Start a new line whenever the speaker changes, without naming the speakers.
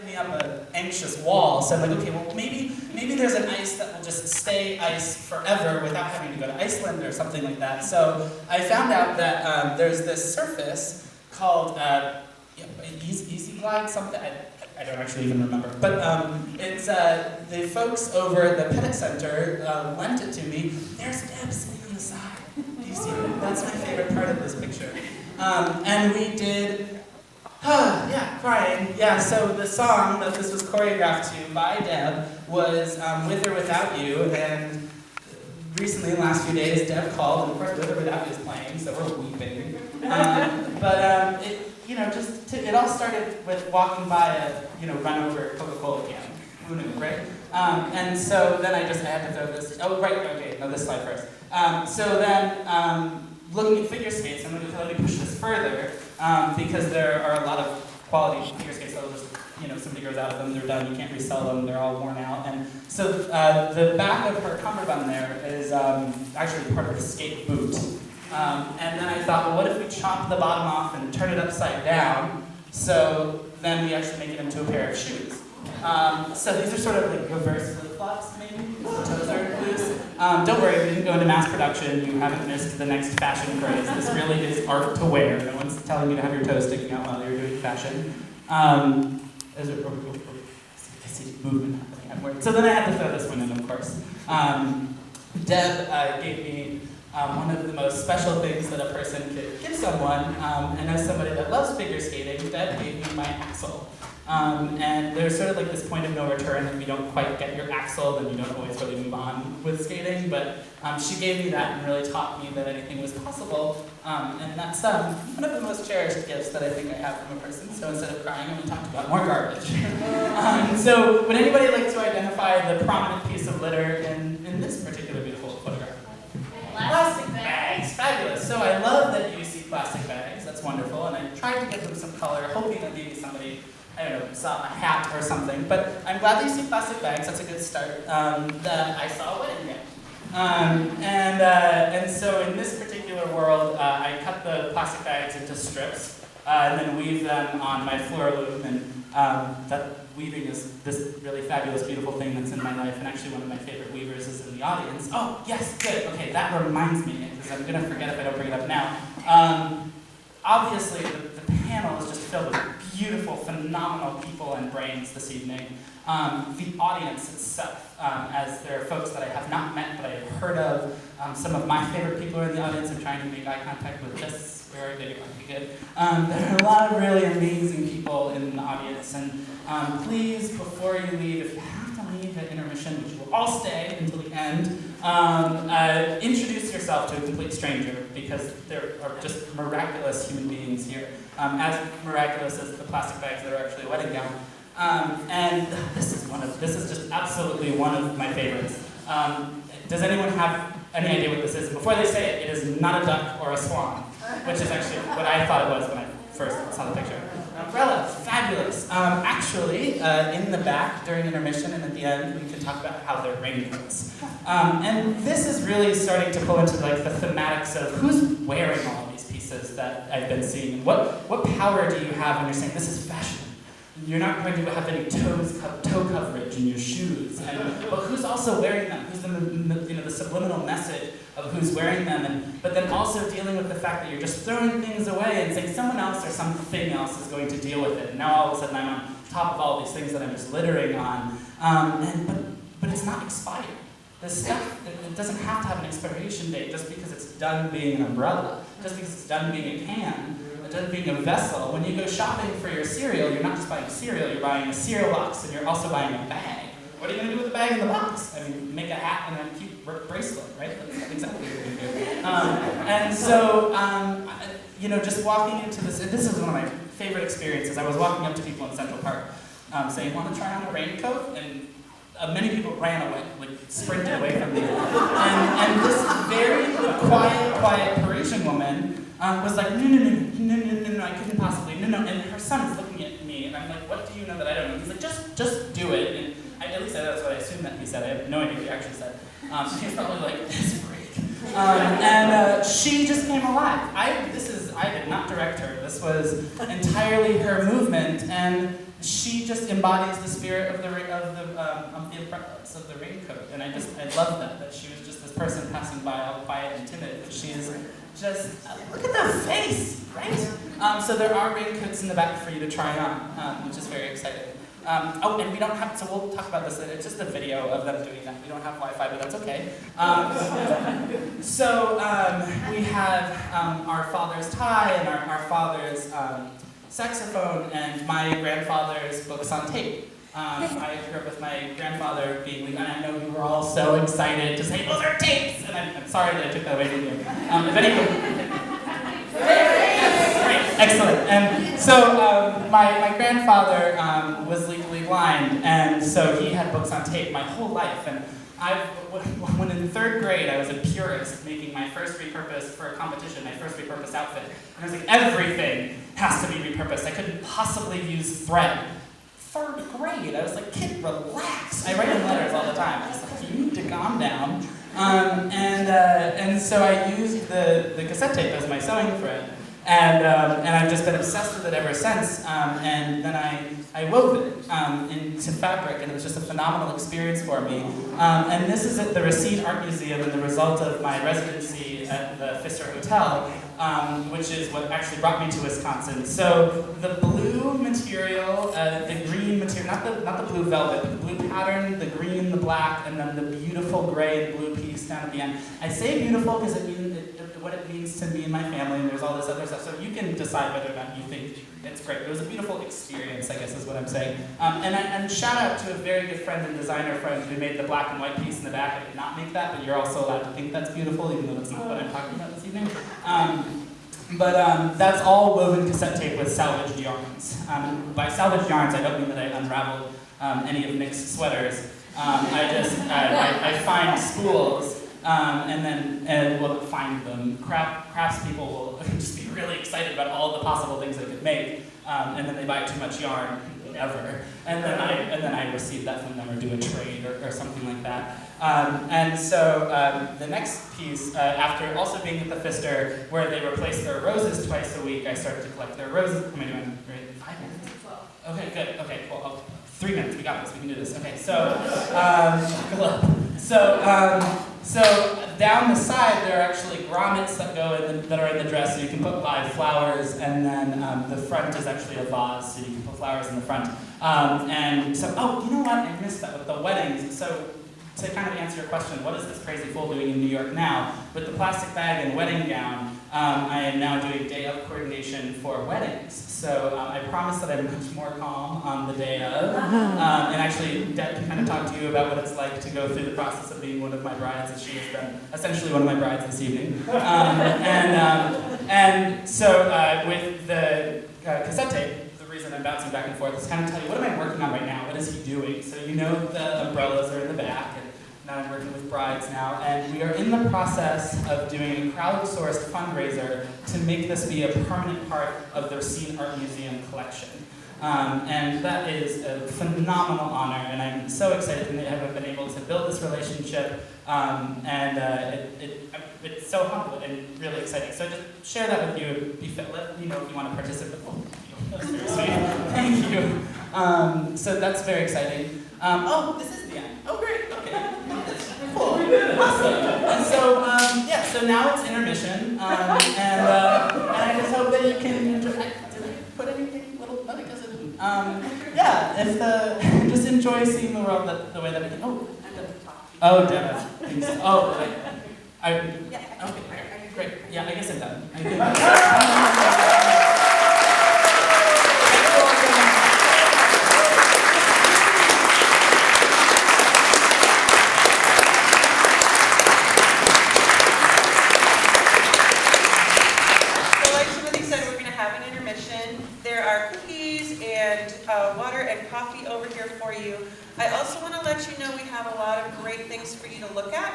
me up an anxious wall. So I'm like, okay, well maybe there's an ice that will just stay ice forever without having to go to Iceland or something like that. So I found out that there's this surface called Easy Glide something. I don't actually even remember. But it's the folks over at the Pettit Center lent it to me. There's Deb sitting on the side. Do you see that? That's my favorite part of this picture. And we did, crying. Yeah, so the song that this was choreographed to by Deb was With or Without You. And recently, in the last few days, Deb called, and of course With or Without You is playing, so we're weeping. It all started with walking by a, run over Coca-Cola can. Who knew, right? And so then I had to throw this, this slide first. Looking at figure skates, I'm going to let me push this further, because there are a lot of quality figure skates that will just, somebody grows out of them, they're done, you can't resell them, they're all worn out. And so the back of her cummerbund there is actually part of a skate boot. And then I thought, well, what if we chop the bottom off and turn it upside down, so then we actually make it into a pair of shoes. So these are sort of like reverse flip-flops, maybe, because the toes are loose. Don't worry, we didn't go into mass production. You haven't missed the next fashion craze. This really is art to wear. No one's telling you to have your toes sticking out while you're doing fashion. I see movement happening at work. So then I had to throw this one in, of course. Deb gave me one of the most special things that a person could give someone, and as somebody that loves figure skating, Deb gave me my axle. And there's sort of like this point of no return. If you don't quite get your axle, then you don't always really move on with skating. But she gave me that and really taught me that anything was possible. And that's one of the most cherished gifts that I think I have from a person. So instead of crying, I'm going to talk about more garbage. So would anybody like to identify the prominent piece of litter in this particular beautiful photograph? Plastic bags. Fabulous. So I love that you see plastic bags. That's wonderful. And I tried to give them some color, hoping that maybe somebody, saw a hat or something. But I'm glad that you see plastic bags. That's a good start. That I saw a wedding gown. And so in this particular world, I cut the plastic bags into strips and then weave them on my floor loom. And that weaving is this really fabulous, beautiful thing that's in my life. And actually one of my favorite weavers is in the audience. Oh, yes, good. Okay, that reminds me, because I'm going to forget if I don't bring it up now. Obviously, the panel is just filled with beautiful, phenomenal people and brains this evening. The audience itself, as there are folks that I have not met but I have heard of. Some of my favorite people are in the audience. I'm trying to make eye contact with this. Where are they? Good. There are a lot of really amazing people in the audience. And please, before you leave, if you have to leave at intermission, which will all stay until the end, introduce yourself to a complete stranger, because there are just miraculous human beings here, as miraculous as the plastic bags that are actually a wedding gown. And this is just absolutely one of my favorites. Does anyone have any idea what this is? Before they say it, it is not a duck or a swan, which is actually what I thought it was when I first saw the picture. An umbrella, fabulous. Actually, in the back during intermission and at the end, we can talk about how they're raincoats. And this is really starting to pull into like the thematics of who's wearing all of these pieces that I've been seeing. What power do you have when you're saying this is fashion? You're not going to have any toe coverage in your shoes. But who's also wearing them? Who's the subliminal message of who's wearing them? But then also dealing with the fact that you're just throwing things away and saying someone else or something else is going to deal with it. And now all of a sudden I'm on top of all these things that I'm just littering on. But it's not expired. This stuff, it doesn't have to have an expiration date just because it's done being an umbrella, just because it's done being a can. Being a vessel. When you go shopping for your cereal, you're not just buying cereal, you're buying a cereal box and you're also buying a bag. What are you going to do with the bag in the box? I mean, make a hat and a cute bracelet, right? That's exactly what you're going to do. And so, just walking into this is one of my favorite experiences. I was walking up to people in Central Park saying, want to try on a raincoat? And many people ran away, like sprinted away from me. And this very quiet Parisian woman was like, no, I couldn't possibly, no. And her son is looking at me, and I'm like, what do you know that I don't know? He's like, just do it. And at least that's what I assumed that he said. I have no idea what he actually said. He's probably like, this freak. And she just came alive. I did not direct her. This was entirely her movement, and she just embodies the spirit of the apprentice of the raincoat, and I love that she was just this person passing by, all quiet and timid, but she is just, look at the face, right? So there are raincoats in the back for you to try on, which is very exciting. Oh, and we don't have, so we'll talk about this later. It's just a video of them doing that. We don't have Wi-Fi, but that's okay. We have our father's tie and our father's saxophone and my grandfather's books on tape. I grew up with my grandfather being, and I know you were all so excited to say, those are tapes! And I'm sorry that I took that away from you. If anyone... Excellent. And so my grandfather was legally blind, and so he had books on tape my whole life. And when in 3rd grade, I was a purist, making my first repurposed for a competition, my first repurposed outfit. And I was like, everything has to be repurposed. I couldn't possibly use thread. 3rd grade, I was like, kid, relax. I write in letters all the time. I was like, you need to calm down. And so I used the cassette tape as my sewing thread. And I've just been obsessed with it ever since. And then I wove it into fabric, and it was just a phenomenal experience for me. And this is at the Racine Art Museum and the result of my residency at the Pfister Hotel, which is what actually brought me to Wisconsin. So the blue material, the green material, not the blue velvet, but the blue pattern, the green, the black, and then the beautiful gray and blue piece down at the end. I say beautiful because it means what it means to me and my family, and there's all this other stuff. So you can decide whether or not you think it's great. It was a beautiful experience, I guess is what I'm saying. And shout out to a very good friend and designer friend who made the black and white piece in the back. I did not make that, but you're also allowed to think that's beautiful, even though that's not what I'm talking about this evening. That's all woven cassette tape with salvaged yarns. By salvaged yarns, I don't mean that I unraveled any of Nick's sweaters. I find spools. And we'll find them. Crafts people will just be really excited about all the possible things they could make, and then they buy too much yarn, ever. And then I receive that from them or do a trade or something like that. The next piece, after also being at the Pfister, where they replace their roses twice a week, I started to collect their roses. How am I doing? Great. 5 minutes? 12. Okay, good. Okay, cool. Oh, 3 minutes. We got this. We can do this. Okay, So down the side, there are actually grommets that are in the dress, so you can put live flowers, and then the front is actually a vase, so you can put flowers in the front. Oh, you know what? I missed that with the weddings. So to kind of answer your question, what is this crazy fool doing in New York now? With the plastic bag and wedding gown, I am now doing day of coordination for weddings. So I promise that I'm much more calm on the day of. And actually, Deb can kind of talk to you about what it's like to go through the process of being one of my brides, as she has been essentially one of my brides this evening. With the cassette tape, the reason I'm bouncing back and forth is kind of tell you, what am I working on right now? What is he doing? So you know the umbrellas are in the back. Now I'm working with brides now, and we are in the process of doing a crowdsourced fundraiser to make this be a permanent part of the Racine Art Museum collection. And that is a phenomenal honor, and I'm so excited to have been able to build this relationship, it's so humble and really exciting. So just share that with you, let me know if you want to participate. Oh, that's very sweet. Thank you. So that's very exciting. This is the end. Oh, great. Okay. Cool. Awesome. And so now it's intermission, and I just hope that you can enjoy. Did I put anything little? No, because I didn't. Just enjoy seeing the world the way that it can. Oh, Deb. Oh, okay. Okay. Great. Yeah, I guess I'm done.
Water and coffee over here for you. I also want to let you know we have a lot of great things for you to look at.